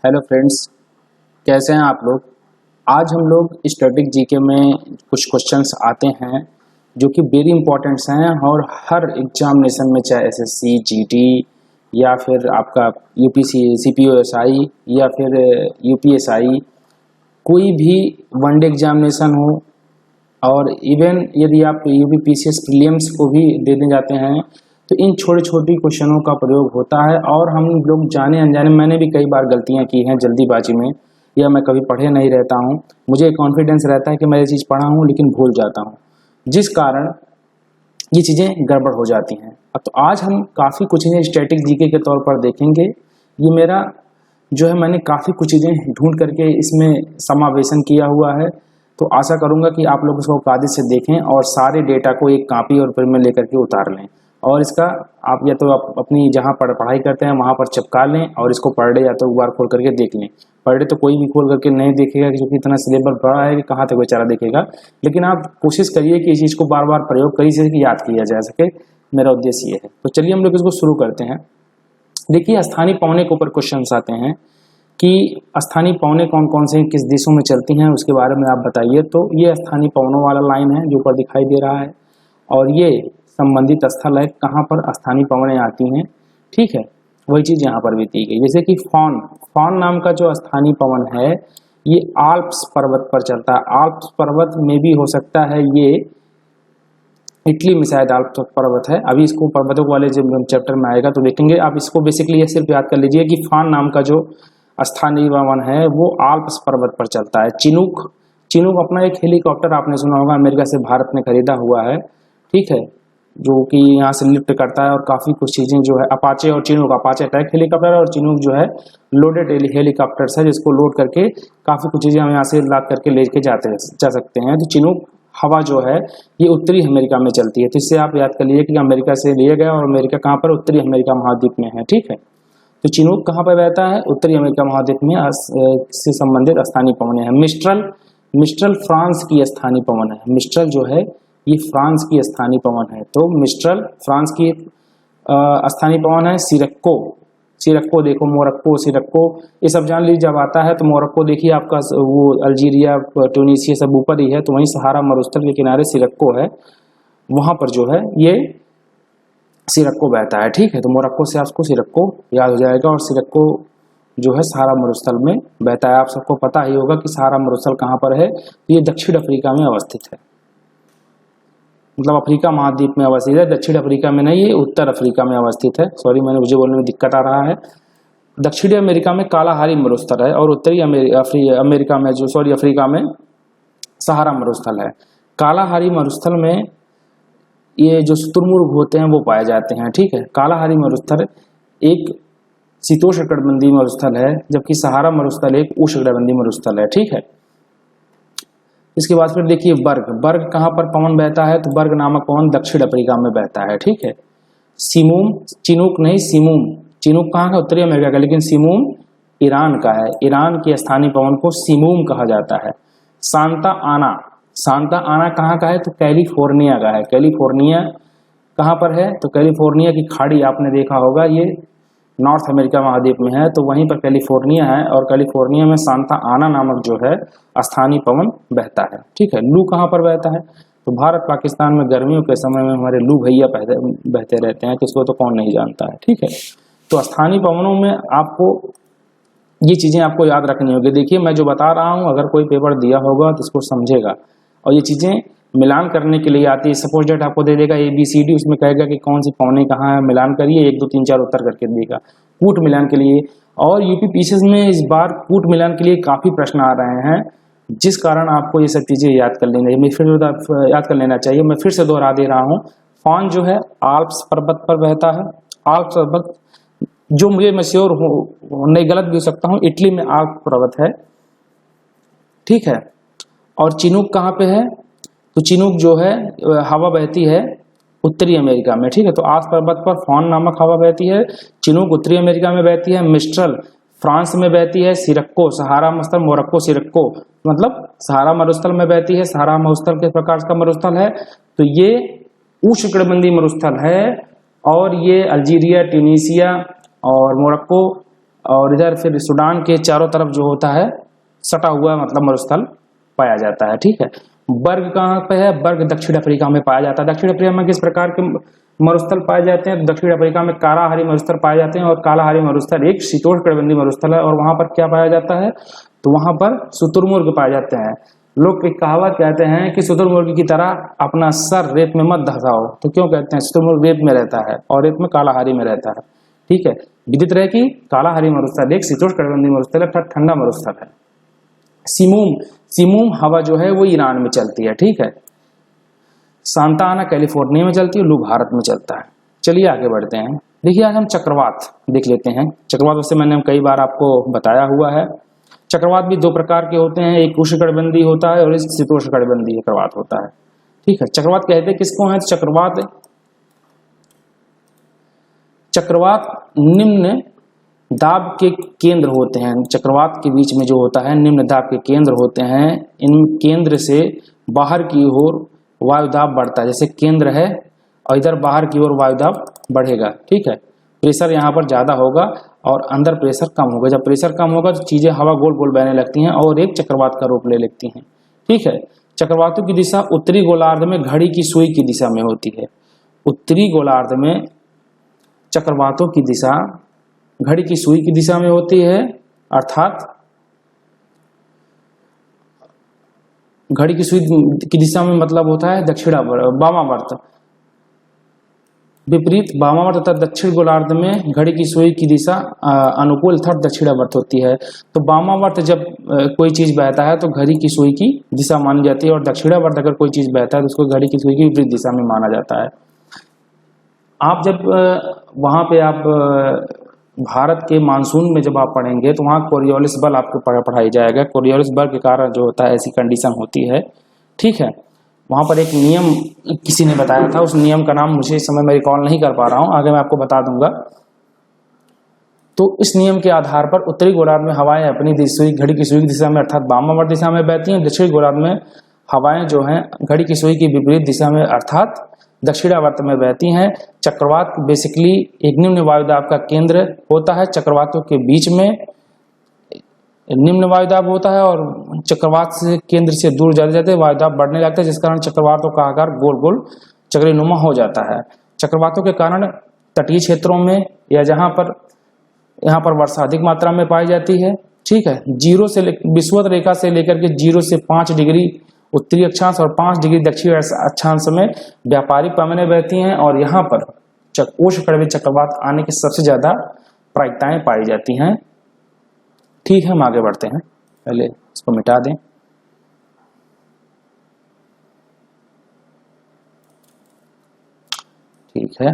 Hello friends, कैसे हैं आप लोग। आज हम लोग स्टैटिक जीके में कुछ क्वेश्चंस आते हैं जो कि वेरी इंपॉर्टेंट्स हैं और हर एग्जामिनेशन में, चाहे एसएससी, जीटी या फिर आपका यूपीसी, सीपीओएसआई या फिर यूपीएसआई, कोई भी वनडे एग्जामिनेशन हो और इवन यदि आप यूपीपीसीएस प्रीलिम्स को भी देने जाते हैं तो इन छोटे छोटे क्वेश्चनों का प्रयोग होता है। और हम लोग जाने अनजाने, मैंने भी कई बार गलतियां की हैं जल्दीबाजी में, या मैं कभी पढ़े नहीं रहता हूं। मुझे कॉन्फिडेंस रहता है कि मैं ये चीज़ पढ़ा हूं लेकिन भूल जाता हूं, जिस कारण ये चीज़ें गड़बड़ हो जाती हैं। अब तो आज हम काफ़ी कुछ चीज़ें स्टैटिक जीके के तौर पर देखेंगे। ये मेरा जो है, मैंने काफ़ी कुछ चीज़ें ढूंढ करके इसमें समावेशन किया हुआ है, तो आशा करूंगा कि आप लोग इसको कायदे से देखें और सारे डेटा को एक कॉपी और पेन में लेकर के उतार लें। और इसका आप या तो आप अपनी जहाँ पढ़ाई करते हैं वहाँ पर चिपका लें और इसको पढ़ ले, या तो एक बार खोल करके देख लें। पढ़ ले तो कोई भी खोल करके नहीं देखेगा क्योंकि इतना सिलेबस बड़ा है कि कहाँ तक बेचारा देखेगा, लेकिन आप कोशिश करिए कि इस चीज़ को बार बार प्रयोग करिए जिससे कि याद किया जा सके। मेरा उद्देश्य ये है। तो चलिए हम लोग इसको शुरू करते हैं। देखिए, स्थानीय पवनों के ऊपर क्वेश्चन आते हैं कि स्थानीय पवनें कौन कौन से किस देशों में चलती हैं, उसके बारे में आप बताइए। तो ये स्थानीय पवनों वाला लाइन है जो ऊपर दिखाई दे रहा है, और ये संबंधित स्थल है कहाँ पर स्थानीय पवनें आती हैं। ठीक है, वही चीज़ यहाँ पर भी दी गई। जैसे कि फॉन नाम का जो स्थानीय पवन है ये आल्प्स पर्वत पर चलता है। आल्प्स पर्वत में भी हो सकता है, ये इटली में शायद आल्प्स पर्वत है। अभी इसको पर्वतों वाले जब चैप्टर में आएगा तो देखेंगे। आप इसको बेसिकली ये सिर्फ याद कर लीजिए कि फॉन नाम का जो स्थानीय पवन है वो आल्प्स पर्वत पर चलता है। चिनूक अपना एक हेलीकॉप्टर आपने सुना होगा, अमेरिका से भारत ने खरीदा हुआ है। ठीक है, जो कि यहाँ से लिफ्ट करता है और काफ़ी कुछ चीज़ें जो है अपाचे और चिनूक, अपाचे अटैक हेलीकॉप्टर और चिनूक जो है लोडेड हेलीकॉप्टर्स है, जिसको लोड करके काफ़ी कुछ चीज़ें हम यहाँ से लाद करके लेके जा सकते हैं। तो चिनूक हवा जो है ये उत्तरी अमेरिका में चलती है। तो इससे आप याद कर लीजिए कि अमेरिका से लिया गया और अमेरिका कहाँ पर, उत्तरी अमेरिका महाद्वीप में है। ठीक है, तो चिनूक कहाँ पर बहता है, उत्तरी अमेरिका महाद्वीप में से संबंधित स्थानीय पवन है। मिस्ट्रल फ्रांस की स्थानीय पवन है। मिस्ट्रल जो है ये फ्रांस की स्थानीय पवन है। तो मिस्ट्रल फ्रांस की स्थानीय पवन है। सिरक्को देखो, मोरक्को, सिरक्को, ये सब जान लीजिए। जब आता है तो मोरक्को देखिए आपका वो अल्जीरिया, ट्यूनीसिया सब ऊपर ही है, तो वहीं सहारा मरुस्थल के किनारे सिरक्को है, वहां पर जो है ये सिरक्को बहता है। ठीक है, तो मोरक्को से आपको सिरक्को याद हो जाएगा, और सिरक्को जो है सहारा मरुस्थल में बहता है। आप सबको पता ही होगा कि सहारा मरुस्थल कहाँ पर है, ये दक्षिण अफ्रीका में अवस्थित है, मतलब अफ्रीका महाद्वीप में अवस्थित है। दक्षिण अफ्रीका में नहीं, ये उत्तर अफ्रीका में अवस्थित है। सॉरी, मुझे बोलने में दिक्कत आ रहा है। दक्षिणी अमेरिका में कालाहारी मरुस्थल है, और उत्तरी अमेरिका में अफ्रीका में सहारा मरुस्थल है। कालाहारी मरुस्थल में ये जो शुतुरमुर्ग होते हैं वो पाए जाते हैं। ठीक है, कालाहारी मरुस्थल एक शीतोष्णकटिबंधीय मरुस्थल है, जबकि सहारा मरुस्थल एक उष्णकटिबंधीय मरुस्थल है। ठीक है, इसके बाद फिर देखिए बर्ग कहाँ पर पवन बहता है, तो बर्ग नामक पवन दक्षिण अफ्रीका में बहता है। ठीक है, सिमूम, चिनूक नहीं सिमूम, चिनूक कहाँ का, उत्तरी अमेरिका का, लेकिन सिमूम ईरान का है। ईरान के स्थानीय पवन को सिमूम कहा जाता है। सांता आना कहाँ का है, तो कैलिफोर्निया का है। कैलिफोर्निया कहाँ पर है, तो कैलिफोर्निया की खाड़ी आपने देखा होगा, ये नॉर्थ अमेरिका महाद्वीप में है, तो वहीं पर कैलिफोर्निया है, और कैलिफोर्निया में सांता आना नामक जो है स्थानीय पवन बहता है। ठीक है, लू कहाँ पर बहता है, तो भारत पाकिस्तान में गर्मियों के समय में हमारे लू भैया बहते रहते हैं, किसको तो कौन नहीं जानता है। ठीक है, तो स्थानीय पवनों में आपको ये चीज़ें आपको याद रखनी होगी। देखिए, मैं जो बता रहा हूँ, अगर कोई पेपर दिया होगा तो इसको समझेगा, और ये चीज़ें मिलान करने के लिए आती है। सपोज डेट आपको दे देगा ABCD, उसमें कहेगा कि कौन सी पवनें कहाँ है, मिलान करिए, 1 2 3 4 उत्तर करके देगा। कूट मिलान के लिए, और यूपीपीसीएस में इस बार कूट मिलान के लिए काफ़ी प्रश्न आ रहे हैं, जिस कारण आपको ये सब चीज़ें याद कर लेना चाहिए। मैं फिर से दोहरा दे रहा हूँ, फॉन जो है आल्प्स पर्वत पर बहता है। आल्प्स पर्वत जो मुझे मैं श्योर हूँ, नहीं गलत भी हो सकता हूँ, इटली में आल्प्स पर्वत है। ठीक है, और चिनूक कहाँ पे है, तो चिनूक जो है हवा बहती है उत्तरी अमेरिका में। ठीक है, तो आल्प्स पर्वत पर फॉन नामक हवा बहती है। चिनूक उत्तरी अमेरिका में बहती है। मिस्ट्रल फ्रांस में बहती है। सिरक्को सहारा मरुस्थल, मोरक्को सिरक्को मतलब सहारा मरुस्थल में बहती है। सहारा मरुस्थल किस प्रकार का मरुस्थल है, तो ये उष्णकटिबंधीय मरुस्थल है, और ये अल्जीरिया, ट्यूनीसिया और मोरक्को और इधर फिर सूडान के चारों तरफ जो होता है सटा हुआ मतलब मरुस्थल पाया जाता है। ठीक है, बर्ग कहाँ पे है? बर्ग दक्षिण अफ्रीका में पाया जाता है। दक्षिण अफ्रीका में किस प्रकार के मरुस्थल पाए जाते हैं? दक्षिण अफ्रीका में कालाहारी मरुस्थल पाए जाते हैं और कालाहारी मरुस्थल एक शीतोष्णकटिबंधीय मरुस्थल है। और वहां पर क्या पाया जाता है? तो वहां पर शुतुरमुर्ग पाए जाते हैं। लोग एक कहावत कहते हैं कि शुतुरमुर्ग की तरह अपना सर रेत में मत धसाओ। तो क्यों कहते हैं? शुतुरमुर्ग रेत में रहता है और रेत में कालाहारी में रहता है। ठीक है, विदित रहे कि कालाहारी मरुस्थल एक शीतोष्णकटिबंधीय मरुस्थल है, अर्थात ठंडा मरुस्थल है। सिमूम हवा जो है वो ईरान में चलती है। ठीक है, सांता आना कैलिफोर्निया में चलती है, लू भारत में चलता है। चलिए आगे बढ़ते हैं। देखिए आज हम चक्रवात देख लेते हैं। चक्रवात वैसे मैंने कई बार आपको बताया हुआ है। चक्रवात भी दो प्रकार के होते हैं, एक उष्णकटिबंधीय होता है और एक शीतोष्णकटिबंधीय चक्रवात होता है। ठीक है, चक्रवात कहते हैं किसको है? चक्रवात निम्न दाब के केंद्र होते हैं। चक्रवात के बीच में जो होता है निम्न दाब के केंद्र होते हैं। इन केंद्र से बाहर की ओर वायुदाब बढ़ता है। जैसे केंद्र है और इधर बाहर की ओर वायुदाब बढ़ेगा। ठीक है, प्रेशर यहाँ पर ज्यादा होगा और अंदर प्रेशर कम होगा। जब प्रेशर कम होगा तो चीजें हवा गोल गोल बहने लगती हैं और एक चक्रवात का रूप ले लेती हैं। ठीक है, चक्रवातों की दिशा उत्तरी गोलार्ध में घड़ी की सुई की दिशा में होती है। उत्तरी गोलार्ध में चक्रवातों की दिशा घड़ी की सुई की दिशा में होती है, अर्थात घड़ी की सुई की दिशा में मतलब होता है वामावर्त। विपरीत वामावर्त तथा दक्षिण गोलार्ध में घड़ी की सुई की दिशा अनुकूल अर्थात दक्षिणावर्त होती है। तो वामावर्त जब कोई चीज बहता है तो घड़ी की सुई की दिशा मानी जाती है और दक्षिणावर्त अगर कोई चीज बहता है तो उसको घड़ी की सुई की विपरीत दिशा में माना जाता है। आप जब वहां पे आप भारत के मानसून में जब आप पढ़ेंगे तो वहाँ कोरियोलिस बल आपको पढ़ाई जाएगा। कोरियोलिस बल के कारण जो होता है ऐसी कंडीशन होती है। ठीक है, वहाँ पर एक नियम किसी ने बताया था, उस नियम का नाम मुझे इस समय मैं रिकॉल नहीं कर पा रहा हूँ, आगे मैं आपको बता दूंगा। तो इस नियम के आधार पर उत्तरी गोलार्ध में हवाएं अपनी घड़ी की सुई की दिशा में अर्थात वामावर्त दिशा में बहती हैं। दक्षिण गोलार्ध में हवाएं जो हैं घड़ी की सुई की विपरीत दिशा में अर्थात दक्षिणावर्त में बहती हैं। चक्रवात बेसिकली एक निम्न वायुदाब का केंद्र होता है। चक्रवातों के बीच में निम्न वायुदाब होता है और चक्रवात से केंद्र से दूर जाते जाते वायुदाब बढ़ने लगता है, जिस कारण चक्रवातों का आकार गोल गोल चक्रीनुमा हो जाता है। चक्रवातों के कारण तटीय क्षेत्रों में या यहाँ पर वर्षा अधिक मात्रा में पाई जाती है। ठीक है, विषुवत रेखा से लेकर के 0 से 5 डिग्री उत्तरी अक्षांश और 5 डिग्री दक्षिण अक्षांश में व्यापारिक पैमाने बहती हैं और यहाँ पर उष्णकटिबंधीय चक्रवात आने की सबसे ज्यादा प्रायिकताएं पाई जाती हैं। ठीक है, हम आगे बढ़ते हैं। पहले इसको मिटा दें। ठीक है,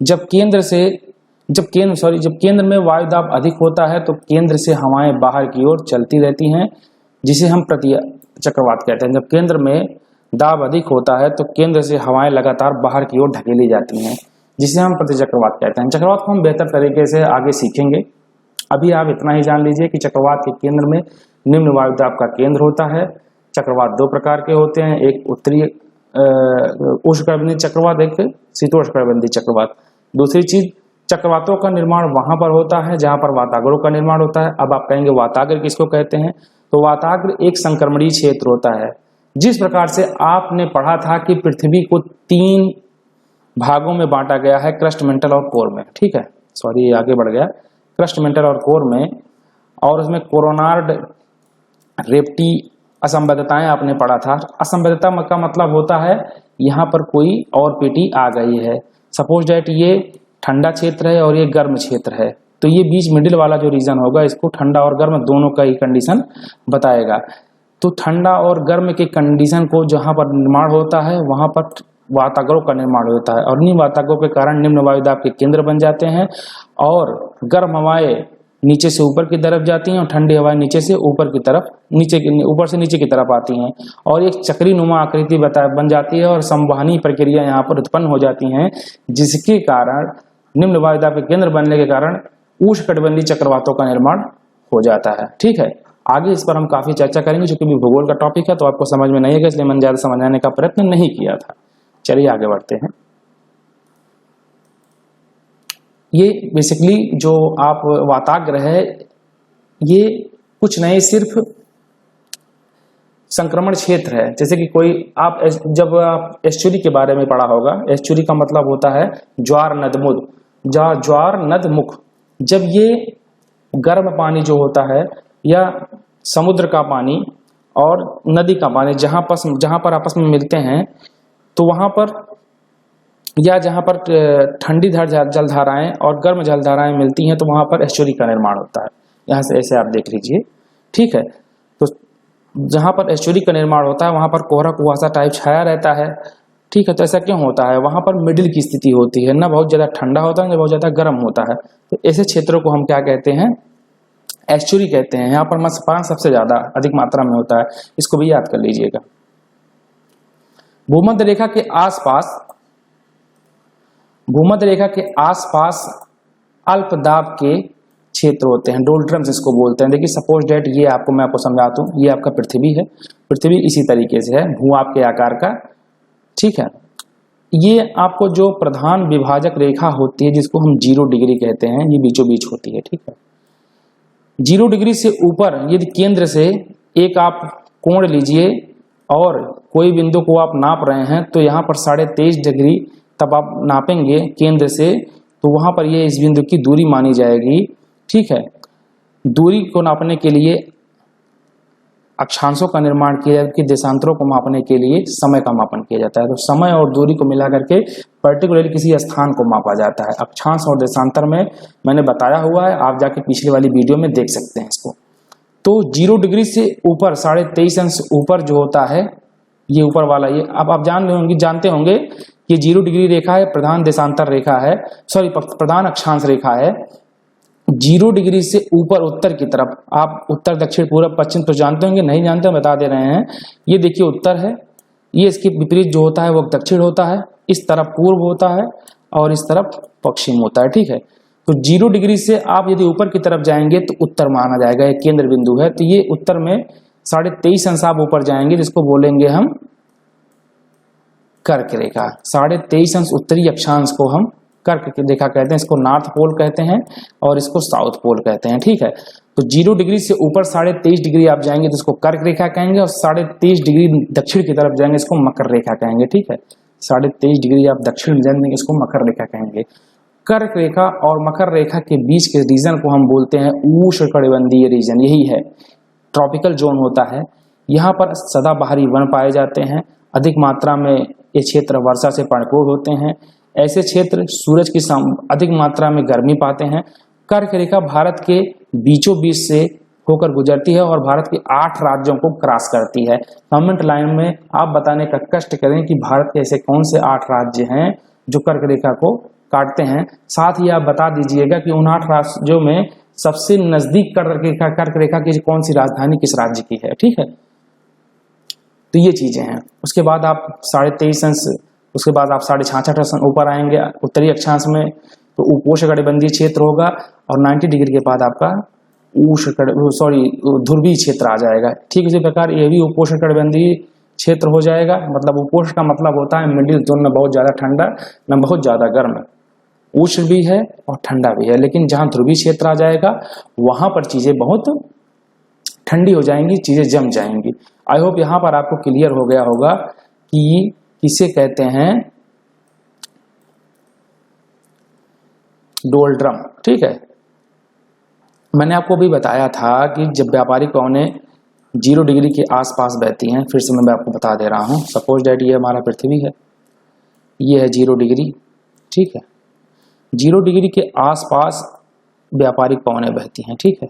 जब केंद्र में वायुदाब अधिक होता है तो केंद्र से हवाएं बाहर की ओर चलती रहती हैं, जिसे हम चक्रवात कहते हैं। जब केंद्र में दाब अधिक होता है तो केंद्र से हवाएं लगातार बाहर की ओर ढकेली जाती हैं, जिसे हम चक्रवात कहते हैं। चक्रवात को हम बेहतर तरीके से आगे सीखेंगे। अभी आप इतना ही जान लीजिए कि चक्रवात के केंद्र में निम्न वायुदाब का केंद्र होता है। चक्रवात दो प्रकार के होते हैं, एक उत्तरी उष्णकटिबंधीय चक्रवात, एक शीतोष्णकटिबंधीय चक्रवात। दूसरी चीज, चक्रवातों का निर्माण वहां पर होता है जहां पर वाताग्रों का निर्माण होता है। अब आप कहेंगे वाताग्र किसको कहते हैं? तो वाताग्र एक संक्रमणीय क्षेत्र होता है। जिस प्रकार से आपने पढ़ा था कि पृथ्वी को 3 भागों में बांटा गया है, क्रस्ट, मेंटल और कोर में। ठीक है, सॉरी आगे बढ़ गया, क्रस्ट, मेंटल और कोर में, और उसमें कोरोनार्ड, रेप्टी असंबद्धताएं आपने पढ़ा था। असंबद्धता का मतलब होता है यहाँ पर कोई और पेटी आ गई है। सपोज डैट ये ठंडा क्षेत्र है और ये गर्म क्षेत्र है, तो ये बीच मिडिल वाला जो रीजन होगा इसको ठंडा और गर्म दोनों का ही कंडीशन बताएगा। तो ठंडा और गर्म के कंडीशन को जहां पर निर्माण होता है वहां पर वाताग्रों का निर्माण होता है और इन्हीं वाताग्रों के कारण निम्न वायुदाब के केंद्र बन जाते हैं और गर्म हवाएं नीचे से ऊपर की तरफ जाती हैं और ठंडी हवाएं नीचे से ऊपर की तरफ ऊपर से नीचे की तरफ आती हैं और एक चक्रीनुमा आकृति बन जाती है और संवहनी प्रक्रिया यहाँ पर उत्पन्न हो जाती हैं, जिसके कारण निम्न वायुदाब के केंद्र बनने के कारण उष्णकटिबंधीय चक्रवातों का निर्माण हो जाता है। ठीक है, आगे इस पर हम काफी चर्चा करेंगे, चूंकि भी भूगोल का टॉपिक है तो आपको समझ में नहीं है, इसलिए मैंने ज्यादा समझाने का प्रयत्न नहीं किया था। चलिए आगे बढ़ते हैं। ये बेसिकली जो आप वाताग्र है, ये कुछ नहीं सिर्फ संक्रमण क्षेत्र है। जैसे कि कोई आप जब आप एस्चुरी के बारे में पढ़ा होगा, एस्चुरी का मतलब होता है ज्वार नदमुख, ज्वार नदमुख। जब ये गर्म पानी जो होता है या समुद्र का पानी और नदी का पानी जहां पर आपस में मिलते हैं, तो वहां पर या जहां पर ठंडी जलधाराएं और गर्म जलधाराएं मिलती हैं, तो वहां पर एस्चुरी का निर्माण होता है। यहां से ऐसे आप देख लीजिए, ठीक है। तो जहां पर एस्चुरी का निर्माण होता है वहां पर कोहरा कुहासा टाइप छाया रहता है, ठीक है। तो ऐसा क्यों होता है? वहां पर मिडिल की स्थिति होती है, ना बहुत ज्यादा ठंडा होता है ना बहुत ज्यादा गर्म होता है। तो ऐसे क्षेत्रों को हम क्या कहते हैं? एस्चुरी कहते हैं। यहाँ पर मत्स्यपालन सबसे ज्यादा अधिक मात्रा में होता है, इसको भी याद कर लीजिएगा। भूमध्य रेखा के आसपास अल्प दाब के क्षेत्र होते हैं, डोल्ड्रम्स इसको बोलते हैं। देखिए सपोज डेट ये मैं आपको समझाता हूँ, ये आपका पृथ्वी है, पृथ्वी इसी तरीके से है, भूआब के आकार का, ठीक है। ये आपको जो प्रधान विभाजक रेखा होती है जिसको हम 0 डिग्री कहते हैं, ये बीचों बीच होती है, ठीक है। 0 डिग्री से ऊपर यदि केंद्र से एक आप कोण लीजिए और कोई बिंदु को आप नाप रहे हैं, तो यहाँ पर 23.5 डिग्री तब आप नापेंगे केंद्र से, तो वहां पर ये इस बिंदु की दूरी मानी जाएगी, ठीक है। दूरी को नापने के लिए अक्षांशों का निर्माण किया जाता है, कि देशांतरों को मापने के लिए समय का मापन किया जाता है। तो समय और दूरी को मिला करके पर्टिकुलरली किसी स्थान को मापा जाता है। अक्षांश और देशांतर में मैंने बताया हुआ है, आप जाके पिछले वाली वीडियो में देख सकते हैं इसको। तो 0 डिग्री से ऊपर 23.5 अंश ऊपर जो होता है, ये ऊपर वाला, ये अब आप जानते होंगे कि 0 डिग्री रेखा है, प्रधान देशांतर रेखा है, प्रधान अक्षांश रेखा है। 0 डिग्री से ऊपर उत्तर की तरफ, आप उत्तर दक्षिण पूर्व पश्चिम तो जानते होंगे, नहीं जानते बता दे रहे हैं। ये देखिए उत्तर है, ये इसके विपरीत जो होता है वो दक्षिण होता है, इस तरफ पूर्व होता है और इस तरफ पश्चिम होता है, ठीक है। तो 0 डिग्री से आप यदि ऊपर की तरफ जाएंगे तो उत्तर माना जाएगा, ये केंद्र बिंदु है। तो ये उत्तर में 23.5 अंश आप ऊपर जाएंगे, जिसको बोलेंगे हम कर्क रेखा। 23.5 अंश उत्तरी अक्षांश को हम कर्क रेखा कहते हैं, इसको नॉर्थ पोल कहते हैं और इसको साउथ पोल कहते हैं, ठीक है। तो 0 डिग्री से ऊपर 23.5 डिग्री आप जाएंगे तो इसको कर्क रेखा कहेंगे, और 23.5 डिग्री दक्षिण की तरफ जाएंगे इसको मकर रेखा कहेंगे, ठीक है। 23.5 डिग्री आप दक्षिण जाएंगे इसको मकर रेखा कहेंगे। कर्क रेखा और मकर रेखा के बीच के रीजन को हम बोलते हैं उष्णकटिबंधीय रीजन। यही है, ट्रॉपिकल जोन होता है। यहाँ पर सदाबहारी वन पाए जाते हैं, अधिक मात्रा में ये क्षेत्र वर्षा से भरपूर होते हैं। ऐसे क्षेत्र सूरज की अधिक मात्रा में गर्मी पाते हैं। कर्क रेखा भारत के बीचों बीच से होकर गुजरती है और भारत के 8 राज्यों को क्रॉस करती है। कमेंट लाइन में आप बताने का कष्ट करें कि भारत के ऐसे कौन से 8 राज्य हैं जो कर्क रेखा को काटते हैं। साथ ही आप बता दीजिएगा कि उन 8 राज्यों में सबसे नजदीक कर्क रेखा की कौन सी राजधानी किस राज्य की है, ठीक है। तो ये चीजें हैं। उसके बाद आप 23.5 अंश, उसके बाद आप 66.5 अंश ऊपर आएंगे उत्तरी अक्षांश में, तो उपोष्णकटिबंधीय क्षेत्र होगा और 90 डिग्री के बाद आपका ध्रुवीय क्षेत्र आ जाएगा। ठीक इसी प्रकार ये भी उपोष्णकटिबंधीय क्षेत्र हो जाएगा। मतलब उपोष्ण का मतलब होता है मिडिल जोन, न बहुत ज्यादा ठंडा न बहुत ज्यादा गर्म, उष्ण भी है और ठंडा भी है। लेकिन जहां ध्रुवीय क्षेत्र आ जाएगा वहां पर चीजें बहुत ठंडी हो जाएंगी, चीजें जम जाएंगी। आई होप यहां पर आपको क्लियर हो गया होगा कि किसे कहते हैं डोल्ड्रम, ठीक है। मैंने आपको भी बताया था कि जब व्यापारिक पवनें 0 डिग्री के आसपास बहती हैं, फिर से मैं आपको बता दे रहा हूं। सपोज दैट ये हमारा पृथ्वी है, ये है 0 डिग्री, ठीक है। 0 डिग्री के आसपास व्यापारिक पवनें बहती हैं, ठीक है।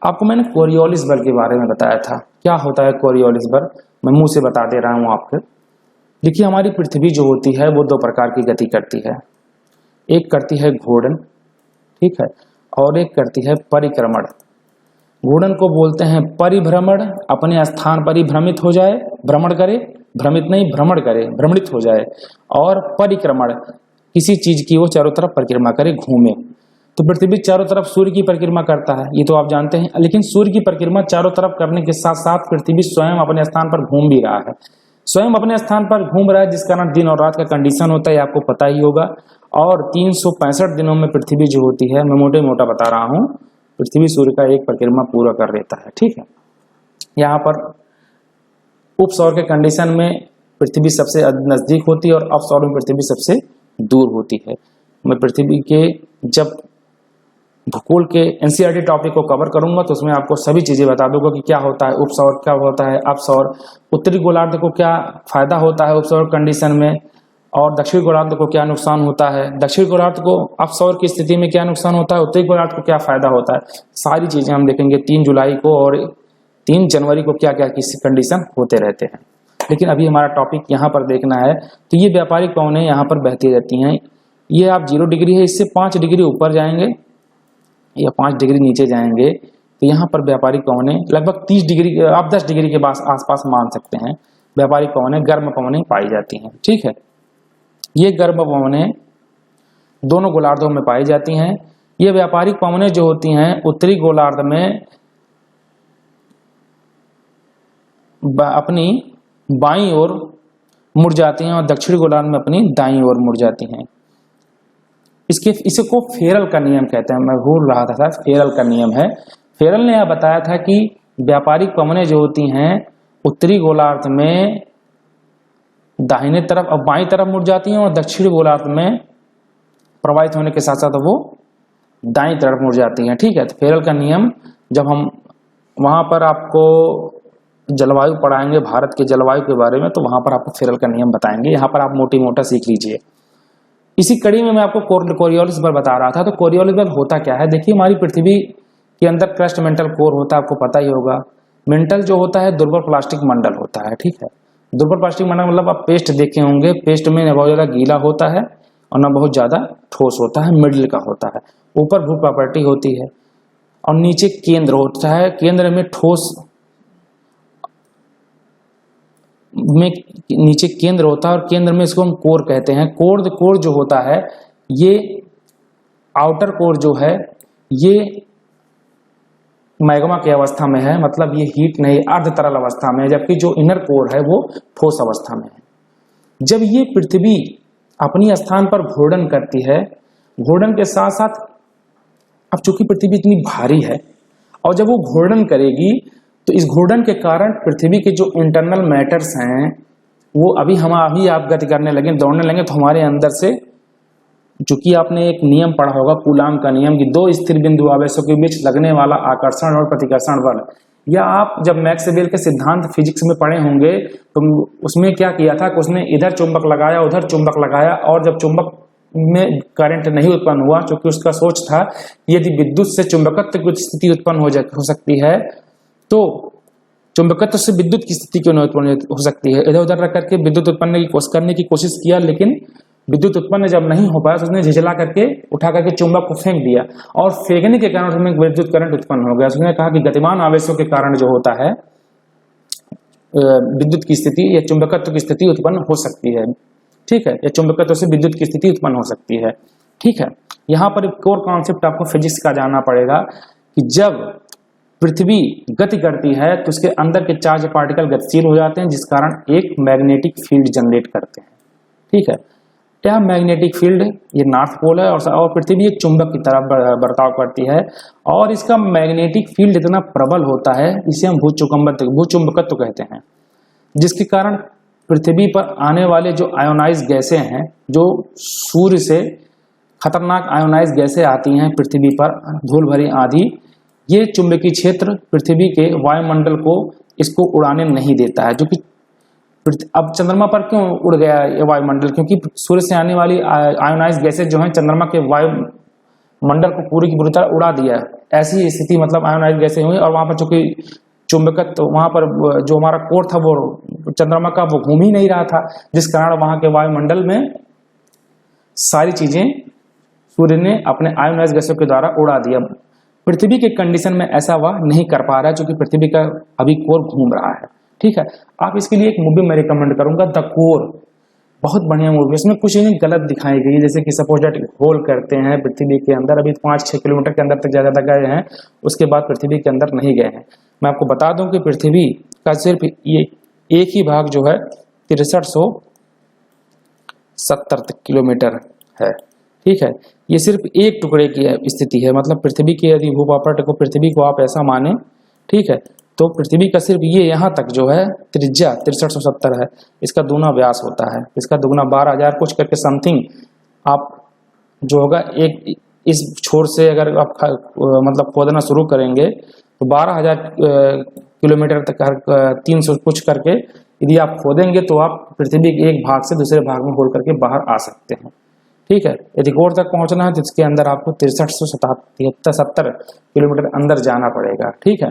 आपको मैंने कोरियोलिस बल के बारे में बताया था। क्या होता है कोरियोलिस बल, मैं मुंह से बता दे रहा हूं आपको। देखिए हमारी पृथ्वी जो होती है वो 2 प्रकार की गति करती है। एक करती है घूर्णन, ठीक है, और एक करती है परिक्रमण। घूर्णन को बोलते हैं परिभ्रमण, अपने स्थान पर ही भ्रमित हो जाए, भ्रमण करे, भ्रमित नहीं भ्रमण करे, भ्रमित हो जाए। और परिक्रमण, किसी चीज की वो चारों तरफ परिक्रमा करे, घूमे। तो पृथ्वी चारों तरफ सूर्य की परिक्रमा करता है, ये तो आप जानते हैं। लेकिन सूर्य की परिक्रमा चारों तरफ करने के साथ साथ पृथ्वी स्वयं अपने स्थान पर घूम भी रहा है, स्वयं अपने स्थान पर घूम रहा है, जिस कारण दिन और रात का कंडीशन होता है आपको पता ही होगा। और 365 दिनों में पृथ्वी जो होती है, मैं मोटे मोटा बता रहा हूँ, पृथ्वी सूर्य का एक परिक्रमा पूरा कर लेता है। ठीक है, यहाँ पर उप सौर के कंडीशन में पृथ्वी सबसे नजदीक होती है और अप सौर में पृथ्वी सबसे दूर होती है। मैं पृथ्वी के जब भूगोल के एनसीईआरटी टॉपिक को कवर करूंगा तो उसमें आपको सभी चीजें बता दूंगा कि क्या होता है उप सौर, क्या होता है अप सौर, उत्तरी गोलार्ध को क्या फायदा होता है उप सौर कंडीशन में, और दक्षिण गोलार्ध को क्या नुकसान होता है, दक्षिण गोलार्ध को अप सौर की स्थिति में क्या नुकसान होता है, उत्तरी गोलार्ध को क्या फायदा होता है, सारी चीजें हम देखेंगे 3 जुलाई को और 3 जनवरी को क्या क्या किस कंडीशन होते रहते हैं। लेकिन अभी हमारा टॉपिक यहाँ पर देखना है, तो ये व्यापारिक पवनें यहाँ पर बहती रहती हैं। ये आप 0 डिग्री है, इससे 5 डिग्री ऊपर जाएंगे या 5 डिग्री नीचे जाएंगे तो यहाँ पर व्यापारिक पवनें लगभग 30 डिग्री, आप 10 डिग्री के आसपास मान सकते हैं, व्यापारिक पवनें, गर्म पवनें पाई जाती हैं। ठीक है, ये गर्म पवनें दोनों गोलार्धों में पाई जाती हैं। ये व्यापारिक पवनें जो होती हैं उत्तरी गोलार्ध में अपनी बाईं ओर मुड़ जाती हैं और दक्षिण गोलार्ध में अपनी दाईं ओर मुड़ जाती हैं। इसको फेरल का नियम कहते हैं, मैं भूल रहा था, फेरल का नियम है। फेरल ने यह बताया था कि व्यापारिक पवनें जो होती हैं उत्तरी गोलार्ध में दाहिने तरफ और बाईं तरफ मुड़ जाती हैं और दक्षिण गोलार्ध में प्रवाहित होने के साथ साथ वो दाईं तरफ मुड़ जाती हैं। ठीक है, तो फेरल का नियम जब हम वहां पर आपको जलवायु पढ़ाएंगे, भारत के जलवायु के बारे में, तो वहां पर आपको फेरल का नियम बताएंगे। यहाँ पर आप मोटी मोटा सीख लीजिए। इसी कड़ी में मैं आपको कोरियोलिस बल बता रहा था। तो कोरियोलिस बल होता क्या है, देखिए हमारी पृथ्वी के अंदर क्रस्ट मेंटल कोर होता है, आपको पता ही होगा। मेंटल जो होता है दुर्बल प्लास्टिक मंडल होता है। ठीक है, दुर्बल प्लास्टिक मंडल मतलब आप पेस्ट देखे होंगे, पेस्ट में न बहुत ज्यादा गीला होता है और न बहुत ज्यादा ठोस होता है, मिडिल का होता है। ऊपर भू प्रॉपर्टी होती है और नीचे केंद्र होता है, केंद्र में ठोस में नीचे केंद्र होता है और केंद्र में इसको हम कोर कहते हैं। कोर जो होता है, ये आउटर कोर जो है ये मैग्मा की अवस्था में है, मतलब ये हीट नहीं, अर्ध तरल अवस्था में है, जबकि जो इनर कोर है वो ठोस अवस्था में है। जब ये पृथ्वी अपनी स्थान पर घूर्णन करती है, घूर्णन के साथ साथ अब चूंकि पृथ्वी इतनी भारी है और जब वो घूर्णन करेगी तो इस घूर्णन के कारण पृथ्वी के जो इंटरनल मैटर्स हैं वो अभी आप गति करने लगे, दौड़ने लगे, तो हमारे अंदर से, चूंकि आपने एक नियम पढ़ा होगा कूलाम का नियम कि 2 स्थिर बिंदु आवेशों के बीच लगने वाला आकर्षण और प्रतिकर्षण बल, या आप जब मैक्सवेल के सिद्धांत फिजिक्स में पढ़े होंगे तो उसमें क्या किया था कि उसने इधर चुंबक लगाया उधर चुंबक लगाया और जब चुंबक में करंट नहीं उत्पन्न हुआ, क्योंकि उसका सोच था यदि विद्युत से चुंबकत्व की स्थिति उत्पन्न हो सकती है तो चुंबकत्व से विद्युत की स्थिति क्यों नहीं उत्पन्न हो सकती है। इधर उधर रख करके विद्युत उत्पन्न करने की कोशिश किया, लेकिन विद्युत उत्पन्न जब नहीं हो पाया तो उसने झिझला करके उठा करके चुंबक को फेंक दिया और फेंकने के कारण उसमें विद्युत करंट उत्पन्न हो गया। उसने कहा कि गतिमान आवेशों के कारण जो होता है विद्युत की स्थिति या चुंबकत्व की स्थिति उत्पन्न हो सकती है। ठीक है, या चुंबकत्व से विद्युत की स्थिति उत्पन्न हो सकती है। ठीक है, यहाँ पर एक कोर कॉन्सेप्ट आपको फिजिक्स का जानना पड़ेगा कि जब पृथ्वी गति करती है तो उसके अंदर के चार्ज पार्टिकल गतिशील हो जाते हैं, जिस कारण एक मैग्नेटिक फील्ड जनरेट करते हैं। ठीक है, यह मैग्नेटिक फील्ड ये नॉर्थ पोल है और पृथ्वी एक चुंबक की तरह बर्ताव करती है और इसका मैग्नेटिक फील्ड इतना प्रबल होता है, इसे हम भूचुंबकत्व कहते हैं, जिसके कारण पृथ्वी पर आने वाले जो आयोनाइज गैसें हैं, जो सूर्य से खतरनाक आयोनाइज गैसें आती हैं पृथ्वी पर, धूल भरी आंधी, ये चुंबकीय क्षेत्र पृथ्वी के वायुमंडल को इसको उड़ाने नहीं देता है। जो कि अब चंद्रमा पर क्यों उड़ गया ये वायुमंडल, क्योंकि सूर्य से आने वाली आयोनाइज गैसें जो हैं चंद्रमा के वायुमंडल को पूरी की पूरी तरह उड़ा दिया है। ऐसी स्थिति मतलब आयोनाइज गैसें हुई और वहां पर चूंकि चुंबकत्व वहां पर जो हमारा कोर था वो चंद्रमा का वो घूम ही नहीं रहा था, जिस कारण वहां के वायुमंडल में सारी चीजें सूर्य ने अपने आयोनाइज गैसों के द्वारा उड़ा दिया। पृथ्वी के कंडीशन में ऐसा वह नहीं कर पा रहा है, क्योंकि पृथ्वी का अभी कोर घूम रहा है। ठीक है, आप इसके लिए एक मूवी मैं रिकमेंड करूंगा, द कोर, बहुत बढ़िया मूवी। इसमें कुछ नहीं गलत दिखाई गई, जैसे कि सपोज दैट होल करते हैं पृथ्वी के अंदर, अभी 5-6 किलोमीटर के अंदर तक ज्यादा गए हैं, उसके बाद पृथ्वी के अंदर नहीं गए हैं। मैं आपको बता दूं कि पृथ्वी का सिर्फ ये एक ही भाग जो है 6370 किलोमीटर है, ठीक है। ये सिर्फ एक टुकड़े की स्थिति है, मतलब पृथ्वी की यदि भूभापट को, पृथ्वी को आप ऐसा माने, ठीक है, तो पृथ्वी का सिर्फ ये यहाँ तक जो है त्रिज्या 6370 है, इसका दूना व्यास होता है, इसका दुगना 12,000 कुछ करके समथिंग आप जो होगा एक इस छोर से अगर आप मतलब खोदना शुरू करेंगे तो 12,000 किलोमीटर तक 300 कुछ करके यदि आप खोदेंगे तो आप पृथ्वी के एक भाग से दूसरे भाग में होल करके बाहर आ सकते हैं, ठीक है। यदि गोर तक पहुंचना है तो इसके अंदर आपको 6370 किलोमीटर अंदर जाना पड़ेगा, ठीक है।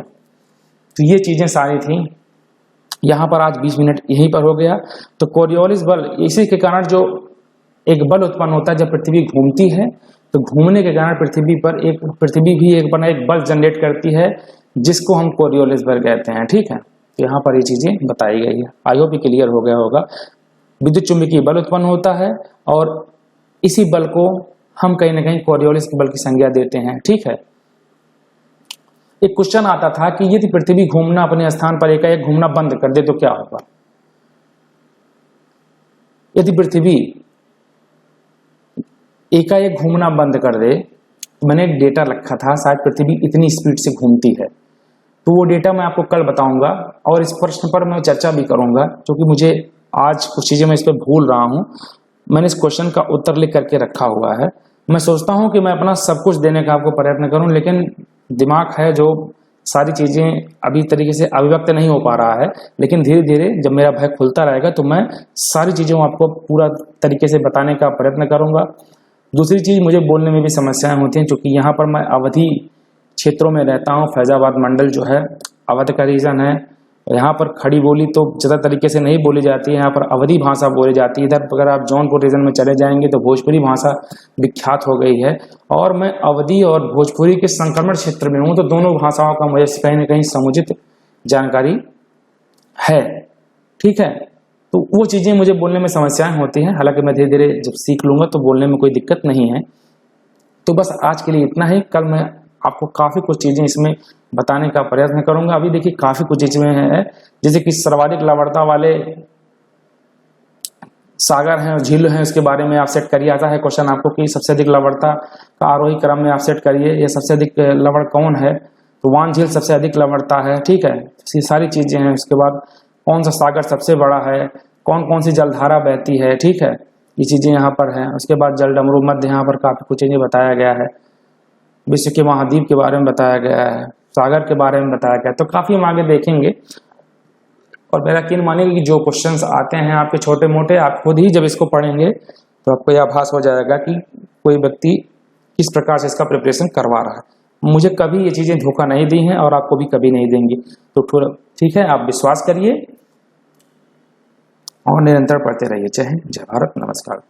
तो ये चीजें सारी थी। यहाँ पर आज 20 मिनट यहीं पर हो गया। तो कोरियोलिस बल, इसी के कारण जो एक बल उत्पन्न होता है जब पृथ्वी घूमती है, तो घूमने के कारण पृथ्वी भी एक बल जनरेट करती है जिसको हम कोरियोलिस बल कहते हैं, ठीक है। तो यहाँ पर ये चीजें बताई गई है, आई होप क्लियर हो गया होगा। विद्युत चुंबकीय बल उत्पन्न होता है और इसी बल को हम कहीं ना कहीं कोरियोलिस के बल की संज्ञा देते हैं, ठीक है। एक क्वेश्चन आता था कि यदि पृथ्वी घूमना अपने स्थान पर एकाएक घूमना बंद कर दे तो क्या होगा। यदि पृथ्वी एकाएक घूमना बंद कर दे, मैंने एक डेटा रखा था, शायद पृथ्वी इतनी स्पीड से घूमती है, तो वो डेटा मैं आपको कल बताऊंगा और इस प्रश्न पर मैं चर्चा भी करूंगा, क्योंकि मुझे आज कुछ चीजें मैं इस पर भूल रहा हूं। मैंने इस क्वेश्चन का उत्तर लिख करके रखा हुआ है। मैं सोचता हूं कि मैं अपना सब कुछ देने का आपको प्रयत्न करूं, लेकिन दिमाग है जो सारी चीजें अभी तरीके से अभिव्यक्त नहीं हो पा रहा है, लेकिन धीरे धीरे जब मेरा भय खुलता रहेगा तो मैं सारी चीजों आपको पूरा तरीके से बताने का प्रयत्न करूंगा। दूसरी चीज, मुझे बोलने में भी समस्याएं होती हैं, क्योंकि यहाँ पर मैं अवधि क्षेत्रों में रहता हूँ। फैजाबाद मंडल जो है अवध का रीजन है, यहाँ पर खड़ी बोली तो ज़्यादा तरीके से नहीं बोली जाती है, यहाँ पर अवधी भाषा बोली जाती है। इधर अगर आप जौनपुर रीजन में चले जाएंगे तो भोजपुरी भाषा विख्यात हो गई है, और मैं अवधी और भोजपुरी के संक्रमण क्षेत्र में हूँ, तो दोनों भाषाओं का मुझे कहीं ना कहीं समुचित जानकारी है, ठीक है। तो वो चीज़ें मुझे बोलने में समस्याएं होती हैं, हालांकि मैं धीरे धीरे जब सीख लूँगा तो बोलने में कोई दिक्कत नहीं है। तो बस आज के लिए इतना ही। कल मैं आपको काफ़ी कुछ चीज़ें इसमें बताने का प्रयत्न करूंगा। अभी देखिए काफ़ी कुछ चीज़ें हैं, जैसे कि सर्वाधिक लवणता वाले सागर हैं और झील हैं, उसके बारे में आप सेट करिए। आता है क्वेश्चन आपको कि सबसे अधिक लवणता का आरोही क्रम में आप सेट करिए, ये सबसे अधिक लवण कौन है, तो वान झील सबसे अधिक लवणता है, ठीक है। ये सारी चीज़ें हैं। उसके बाद कौन सा सागर सबसे बड़ा है, कौन कौन सी जलधारा बहती है, ठीक है, ये चीज़ें यहाँ पर हैं। उसके बाद जल डमरू मध्य, यहाँ पर काफ़ी कुछ चीज़ें बताया गया है। विश्व के महाद्वीप के बारे में बताया गया है, सागर के बारे में बताया गया, तो काफ़ी हम आगे देखेंगे। और मेरा यकीन मानिए कि जो क्वेश्चंस आते हैं आपके छोटे मोटे, आप खुद ही जब इसको पढ़ेंगे तो आपको यह आभास हो जाएगा कि कोई व्यक्ति किस प्रकार से इसका प्रिपरेशन करवा रहा है। मुझे कभी ये चीज़ें धोखा नहीं दी हैं और आपको भी कभी नहीं देंगी। तो ठीक है, आप विश्वास करिए और निरंतर पढ़ते रहिए। जय हिंद, जय भारत, नमस्कार।